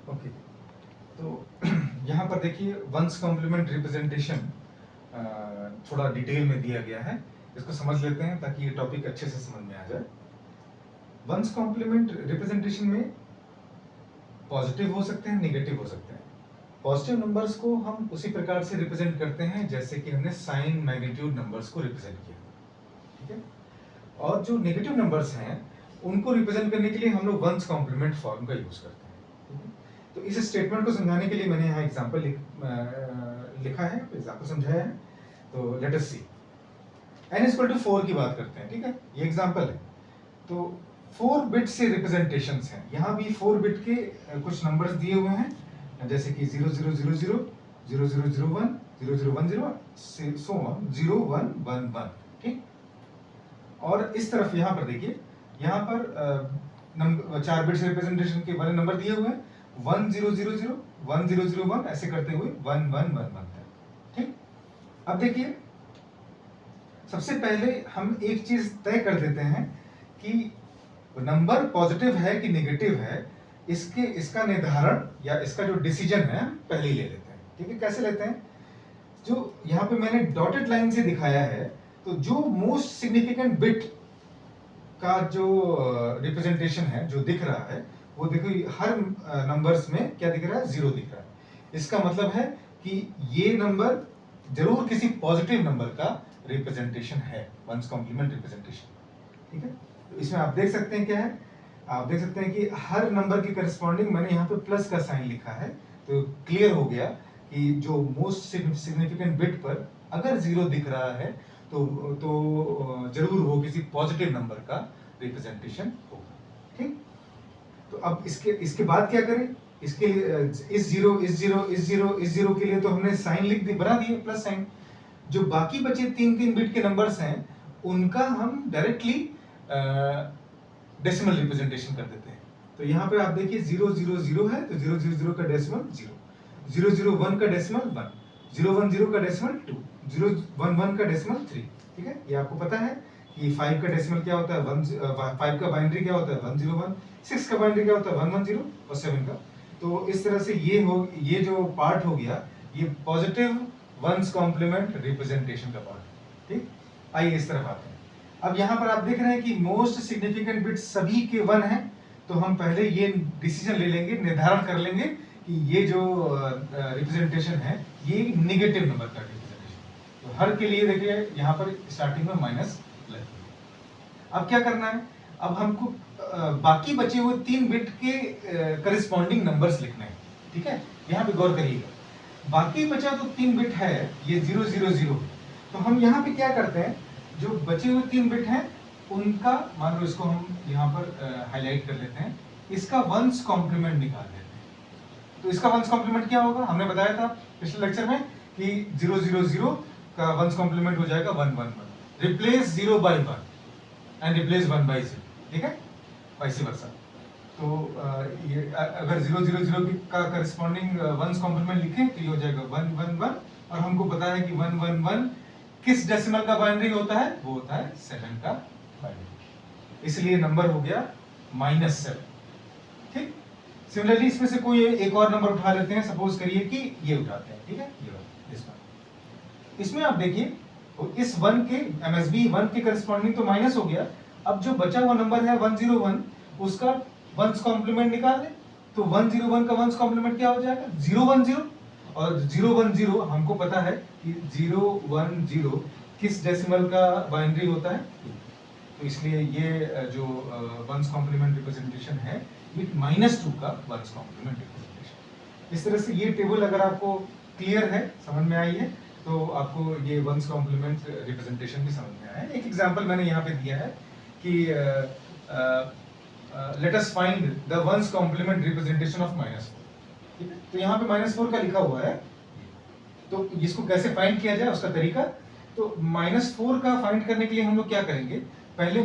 Okay, तो यहाँ पर देखिए वंस कॉम्प्लीमेंट रिप्रेजेंटेशन थोड़ा डिटेल में दिया गया है। इसको समझ लेते हैं ताकि ये टॉपिक अच्छे से समझ में आ जाए। वंस कॉम्प्लीमेंट रिप्रेजेंटेशन में पॉजिटिव हो सकते हैं, नेगेटिव हो सकते हैं। पॉजिटिव नंबर्स को हम उसी प्रकार से रिप्रेजेंट करते हैं जैसे कि हमने साइन मैग्नीट्यूड नंबर्स को रिप्रेजेंट किया, ठीक है। और जो नेगेटिव नंबर्स हैं उनको रिप्रेजेंट करने के लिए हम लोग वंस कॉम्प्लीमेंट फॉर्म का यूज करते हैं, ठीक है। तो इस स्टेटमेंट को समझाने के लिए मैंने यहाँ एग्जांपल लिखा है, एग्जांपल समझाया है। तो let us see, n equal to 4 की बात करते हैं, ठीक है। ये एग्जांपल है। तो 4 बिट से रिप्रेजेंटेशंस हैं। यहाँ भी 4 बिट के कुछ नंबर्स दिए हुए हैं जैसे कि 0000, 0001, 0010, सो ऑन 0111, ठीक। और इस तरफ यहाँ पर देखिए, यहाँ पर 4 बिट्स रिप्रेजेंटेशन के वाले नंबर दिए हुए हैं 1000, 1001 ऐसे करते हुए 1111 तक, ठीक। अब देखिए, सबसे पहले हम एक चीज तय कर देते हैं कि नंबर पॉजिटिव है कि नेगेटिव है, इसका निर्धारण या इसका जो डिसीजन है हम पहले ही ले लेते हैं, ठीक है। कैसे लेते हैं? जो यहाँ पे मैंने डॉटेड लाइन से दिखाया है, तो जो मोस्ट सिग्निफिकेंट बिट का जो रिप्रेजेंटेशन है जो दिख रहा है, वो देखो हर नंबर्स में क्या दिख रहा है? 0 दिख रहा है। इसका मतलब है कि ये नंबर जरूर किसी पॉजिटिव नंबर का रिप्रेजेंटेशन है, वंस कॉम्प्लीमेंट रिप्रेजेंटेशन, ठीक है। तो इसमें आप देख सकते हैं क्या है, आप देख सकते हैं कि हर नंबर के करस्पॉन्डिंग मैंने यहाँ पे प्लस का साइन लिखा है। तो क्लियर हो गया कि जो मोस्ट सिग्निफिकेंट बिट पर अगर 0 दिख रहा है तो जरूर वो किसी पॉजिटिव नंबर का रिप्रेजेंटेशन होगा, ठीक। तो अब इसके बाद क्या करें? इसके लिए इस जीरो के लिए तो हमने साइन बना दिए प्लस साइन। जो बाकी बचे 3 बिट के नंबर्स हैं उनका हम डायरेक्टली डेसिमल रिप्रेजेंटेशन कर देते हैं। तो यहाँ पे आप देखिए 000 है तो 000 का डेसिमल 0, 001 का डेसिमल 1, 010 का डेसिमल 2, 011 का डेसिमल 3, ठीक है। ये आपको पता है कि 5 का डेसिमल क्या होता है 5 का बाइनरी क्या होता है 101, 6 का बाइनरी क्या होता है 110 और 7 का। तो इस तरह से ये जो पार्ट हो गया, ये पॉजिटिव वंस कॉम्प्लीमेंट रिप्रेजेंटेशन का पार्ट, ठीक। आइए इस तरफ आते हैं। अब यहाँ पर आप देख रहे हैं कि मोस्ट सिग्निफिकेंट बिट सभी के 1 हैं, तो हम पहले ये डिसीजन ले लेंगे, निर्धारण कर लेंगे कि ये जो रिप्रेजेंटेशन है ये नेगेटिव नंबर का रिप्रेजेंटेशन। तो हर के लिए देखिए यहाँ पर स्टार्टिंग में माइनस लग। अब क्या करना है? अब हमको बाकी बचे हुए 3 बिट के करस्पॉन्डिंग नंबर्स लिखने हैं, ठीक है। यहाँ पे गौर करिएगा, बाकी बचा तो 3 बिट है ये 000, तो हम यहाँ पे क्या करते हैं, जो बचे हुए 3 बिट हैं उनका मान लो इसको हम यहाँ पर हाईलाइट कर लेते हैं, इसका वंस कॉम्प्लीमेंट निकाल देते हैं। तो इसका वंस कॉम्प्लीमेंट क्या होगा? हमने बताया था पिछले लेक्चर में कि 000 का वंस कॉम्प्लीमेंट हो जाएगा 111, replace 0 by 1 and replace 1 by 0, ठीक है, वाइस वर्सा। तो ये अगर 000 का करस्पॉन्डिंग वंस कॉम्प्लीमेंट लिखें तो ये हो जाएगा 111, और हमको पता है कि 111 किस डेसिमल का बाइनरी होता है? वो होता है 7 का बाइनरी, इसलिए नंबर हो गया -7, ठीक। सिमिलरली इसमें से कोई एक और नंबर उठा लेते हैं, सपोज करिए कि ये उठाते हैं, ठीक है, ये वाला। इसमें आप देखिए तो इस 1 के MSB 1 के करस्पॉन्डिंग तो माइनस हो गया। अब जो बचा हुआ नंबर है 101, उसका वंस कॉम्प्लीमेंट निकाल दें। तो 101 का वंस कॉम्प्लीमेंट क्या हो जाएगा? 010, और 010 हमको पता है कि 010 किस डेसिमल का बाइनरी होता है? तो इसलिए ये जो वंस कॉम्प्लीमेंट रिप्रेजेंटेशन है ये -2 का वंस कॉम्प्लीमेंट रिप्रेजेंटेशन। इस तरह से ये टेबल अगर आपको क्लियर है, समझ में आई है, तो आपको ये वंस कॉम्प्लीमेंट रिप्रेजेंटेशन भी समझ में आया है। एक एग्जांपल मैंने यहाँ पे दिया है कि let us find the ones complement representation of -4, ठीक है। तो यहाँ पे -4 का लिखा हुआ है, तो इसको कैसे फाइंड किया जाए उसका तरीका। तो -4 का फाइंड करने के लिए हम लोग क्या करेंगे, पहले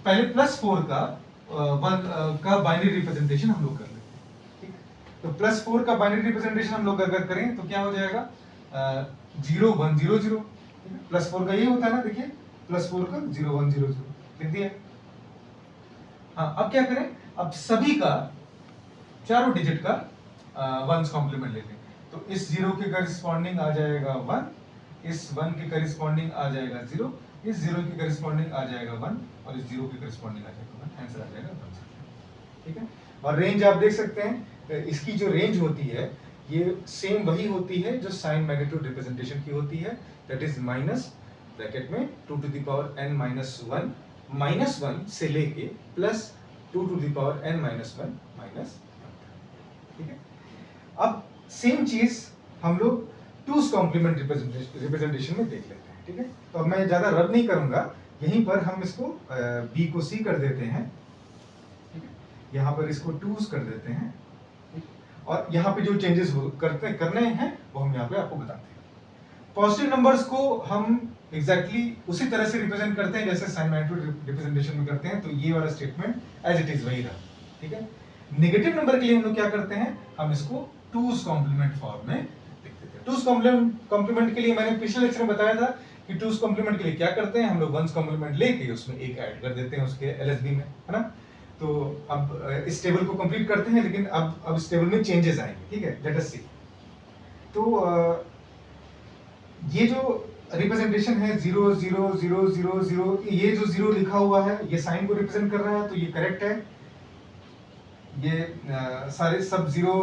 पहले +4 का बाइनरी रिप्रेजेंटेशन हम लोग कर लेते हैं, ठीक। तो +4 का बाइनरी रिप्रेजेंटेशन हम लोग अगर करें तो क्या हो जाएगा 0100, +4 का ये होता है ना, देखिए +4 का 0100 लिख दिया। हाँ, अब क्या करें, अब सभी का चारों डिजिट का वंस कॉम्प्लीमेंट ले लें, तो इस 0 के करस्पॉन्डिंग आ जाएगा 1, इस 1 के करस्पॉन्डिंग आ जाएगा 0, इस 0 के करस्पॉन्डिंग आ जाएगा 1 और इस 0 के करस्पॉन्डिंग आ जाएगा 1, आंसर आ जाएगा 1। ठीक है, और रेंज आप देख सकते हैं, इसकी जो रेंज होती है ये सेम वही होती है जो साइन मैग्नीट्यूड रिप्रेजेंटेशन की होती है, दैट इज माइनस ब्रैकेट में 2 to the power n minus 1 minus 1 से लेके plus 2 to the power n minus 1 minus 1। ठीक है, अब सेम चीज हम लोग टूस कॉम्प्लीमेंट रिप्रेजेंटेशन में देख लेते हैं। ठीक है, तो अब मैं ज्यादा रब नहीं करूंगा, यहीं पर हम इसको b को c कर देते हैं, यहाँ पर इसको टूस कर देते हैं, और यहाँ पे जो चेंजेस करने हैं वो हम यहाँ पे आपको बताते हैं। पॉजिटिव नंबर्स को हम एग्जैक्टली उसी तरह से रिप्रेजेंट करते हैं जैसे साइन मैग्नीट्यूड रिप्रेजेंटेशन में करते हैं, तो ये वाला स्टेटमेंट एज इट इज वही रहा। ठीक है, नेगेटिव नंबर के लिए हम लोग क्या करते हैं, हम इसको टूस कॉम्प्लीमेंट फॉर्म में लिख देते हैं। टूस कॉम्प्लीमेंट के लिए मैंने पिछले लेक्चर में बताया था कि टूस कॉम्प्लीमेंट के लिए क्या करते हैं, हम लोग वंस कॉम्प्लीमेंट लेके उसमें एक ऐड कर देते हैं उसके एलएसबी में, है ना। तो अब इस टेबल को कंप्लीट करते हैं, लेकिन अब इस टेबल में चेंजेस आएंगे। ठीक है, लेट अस सी। तो ये जो रिप्रेजेंटेशन है 0 0 0 0 0, ये जो 0 लिखा हुआ है ये साइन को रिप्रेजेंट कर रहा है, तो ये करेक्ट है। ये सारे सब 0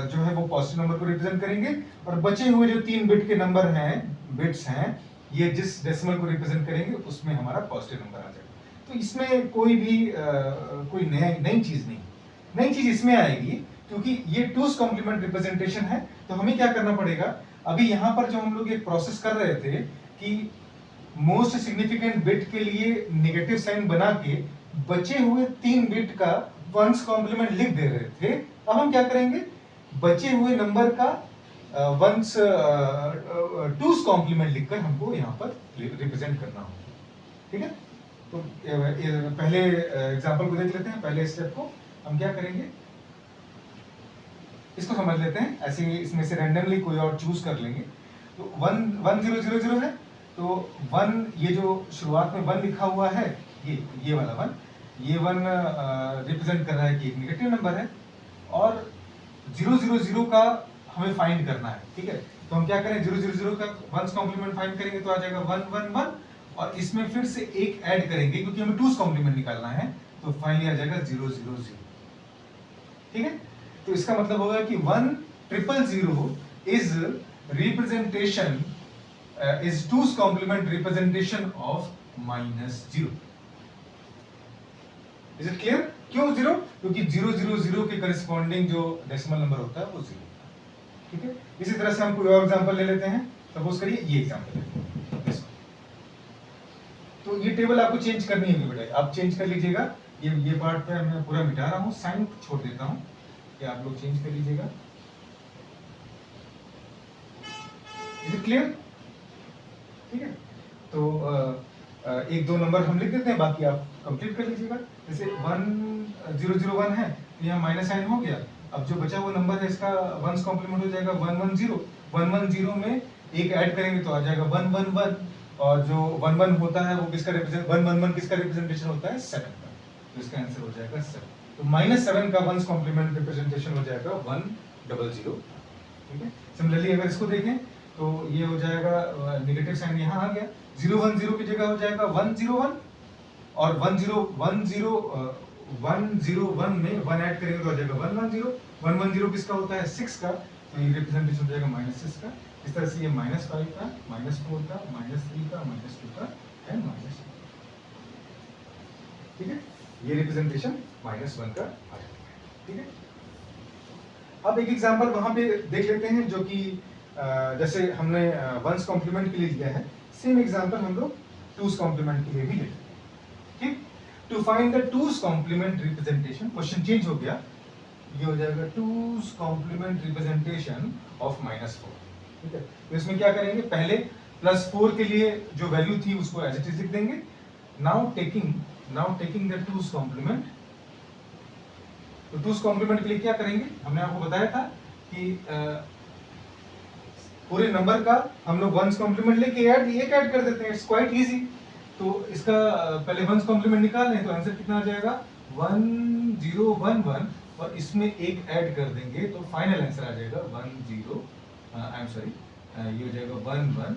जो है वो पॉजिटिव नंबर को रिप्रेजेंट करेंगे, और बचे हुए जो 3 बिट के नंबर हैं, बिट्स हैं, ये जिस डेसिमल को रिप्रेजेंट करेंगे उसमें हमारा पॉजिटिव नंबर आ जाएगा। तो इसमें कोई भी कोई नई चीज नहीं, नई चीज इसमें आएगी क्योंकि ये टूस कॉम्प्लीमेंट रिप्रेजेंटेशन है। तो हमें क्या करना पड़ेगा, अभी यहाँ पर जो हम लोग एक प्रोसेस कर रहे थे कि मोस्ट सिग्निफिकेंट बिट के लिए नेगेटिव साइन बना के बचे हुए 3 बिट का वंस कॉम्प्लीमेंट लिख दे रहे थे, अब हम क्या करेंगे, बचे हुए नंबर का वंस टूस कॉम्प्लीमेंट लिखकर हमको यहाँ पर रिप्रेजेंट करना होगा। ठीक है, तो पहले एग्जांपल को देख लेते हैं। पहले स्टेप को हम क्या करेंगे, इसको समझ लेते हैं, ऐसे इसमें से रैंडमली कोई और चूज कर लेंगे। तो 1 1 0 0 0 है, तो 1 ये जो शुरुआत में 1 लिखा हुआ है, ये वाला 1, ये 1 रिप्रेजेंट कर रहा है कि एक नेगेटिव नंबर है, और 0 0 0 का हमें फाइंड करना है। ठीक है, तो हम क्या करें, 0 0 0 का वंस कॉम्प्लीमेंट फाइंड करेंगे तो आ जाएगा 1 1 1, और इसमें फिर से एक ऐड करेंगे क्योंकि हमें टूस कॉम्प्लीमेंट निकालना है, तो फाइनली आ जाएगा 0 0 0। ठीक है, तो इसका मतलब होगा कि 1 0 0 is representation is two's complement representation of -0। Is it clear? क्यों 0? क्योंकि 0 0 0 के करस्पॉन्डिंग जो डेसिमल नंबर होता है वो 0। ठीक है, इसी तरह से हम कोई और एग्जांपल ले लेते हैं। सपोज करिए ये एग्जांपल लेते हैं, तो ये टेबल आपको चेंज करनी है बेटा, आप चेंज कर लीजिएगा। ये पार्ट पे मैं पूरा मिटा रहा हूँ, साइन छोड़ देता हूँ, कि आप लोग चेंज कर लीजिएगा। Is it clear? ठीक है, तो एक दो नंबर हम लिख देते हैं, बाकी आप कंप्लीट कर लीजिएगा। जैसे 1 0 0 1 है, तो यहाँ माइनस साइन हो गया। अब जो बचा हुआ नंबर है इसका वंस कॉम्प्लीमेंट हो जाएगा 1 1 0। 1 1 0 में एक ऐड करेंगे तो आ जाएगा 1 1 1, और जो 1 1 होता है वो किसका रिप्रेजेंट 1 1 1 किसका रिप्रेजेंटेशन होता है 7 का, तो इसका आंसर हो जाएगा 7। तो -7 का वंस कॉम्प्लीमेंट रिप्रेजेंटेशन हो जाएगा 1 0 0। ठीक है, सिमिलरली अगर इसको देखें तो ये हो जाएगा नेगेटिव साइन यहाँ आ गया, 0 1 0 की जगह हो जाएगा 1 0 1, और 1 0 1 0 1 0 1 में 1 ऐड करेंगे तो आ जाएगा 1 1 0। 1 1 0 किसका होता है 6 का, तो ये रिप्रेजेंटेशन हो जाएगा -6 का। इस तरह से ये -5 का, -4 का, -3 का, -2 का एंड -1। ठीक है, ये रिप्रेजेंटेशन -1 का आ जाता है। ठीक है, अब एक एग्जांपल वहां पे देख लेते हैं जो कि जैसे हमने वंस कॉम्प्लीमेंट के लिए लिया है, सेम एग्जांपल हम लोग टूस कॉम्प्लीमेंट के लिए भी लेते हैं। ठीक, to find the two's complement representation, question change हो गया, ये हो जाएगा टूस कॉम्प्लीमेंट रिप्रेजेंटेशन ऑफ -4। ठीक है, तो इसमें क्या करेंगे, पहले +4 के लिए जो वैल्यू थी उसको एज इट इज लिख देंगे। Now taking the two's complement, तो टूस कॉम्प्लीमेंट के लिए क्या करेंगे, हमने आपको बताया था कि पूरे नंबर का हम लोग वंस कॉम्प्लीमेंट लेके एक ऐड कर देते हैं, इट्स क्वाइट इजी। तो इसका पहले वंस कॉम्प्लीमेंट निकाल लें तो आंसर कितना आ जाएगा 1 0 1 1 और इसमें एक ऐड कर देंगे तो फाइनल आंसर आ जाएगा 10, आई एम सॉरी, ये हो जाएगा 11।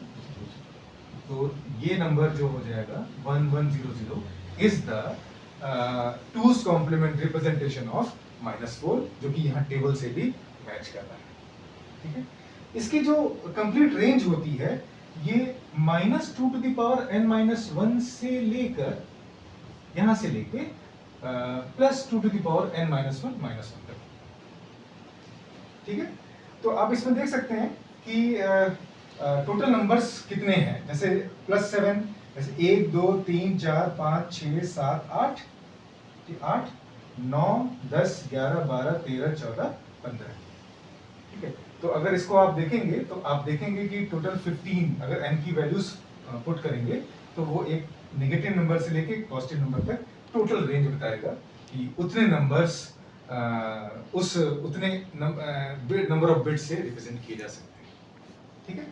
तो ये नंबर जो हो जाएगा 1100 is the twos complement representation of -4, जो कि यहाँ टेबल से भी मैच कर रहा है। ठीक है, इसकी जो कंप्लीट रेंज होती है ये -2n-1 से लेकर यहां से लेके +2n-1 तक। ठीक है, तो आप इसमें देख सकते हैं कि टोटल नंबर्स कितने हैं। जैसे +7, जैसे 1 2 3 4 5 6 7 8, 8 9 10 11 12 13 14 15। ठीक है, तो अगर इसको आप देखेंगे तो आप देखेंगे कि टोटल 15 अगर n की वैल्यूज पुट करेंगे तो वो एक नेगेटिव नंबर से लेके पॉजिटिव नंबर तक टोटल रेंज बताएगा कि उतने नंबर्स उस उतने नंबर ऑफ बिट्स से रिप्रेजेंट किए जा सकते हैं। ठीक है,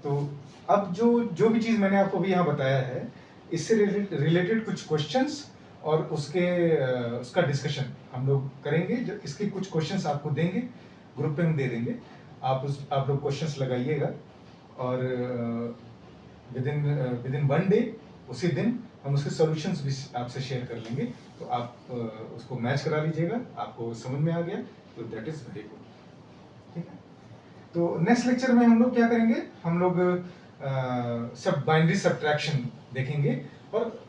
तो अब जो भी चीज़ मैंने आपको अभी यहाँ बताया है इससे रिलेटेड कुछ क्वेश्चंस और उसका डिस्कशन हम लोग करेंगे। जो इसके कुछ क्वेश्चंस आपको देंगे, ग्रुप पे हम दे देंगे, आप लोग क्वेश्चंस लगाइएगा और विद इन 1 डे उसी दिन हम उसके सॉल्यूशंस भी आपसे शेयर कर लेंगे। तो आप उसको मैच करा लीजिएगा, आपको समझ में आ गया तो दैट इज वेरी गुड। ठीक है, तो नेक्स्ट लेक्चर में हम लोग क्या करेंगे, हम लोग सब बाइनरी सब्ट्रैक्शन देखेंगे और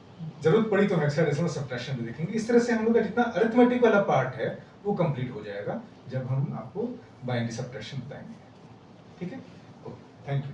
जरूरत पड़ी तो हेक्साडेसिमल सब्ट्रैक्शन भी देखेंगे। इस तरह से हम लोग का जितना अरिथमेटिक वाला पार्ट है वो कंप्लीट हो जाएगा जब हम आपको बाइनरी सब्ट्रैक्शन बताएंगे। ठीक है, ओके, थैंक यू।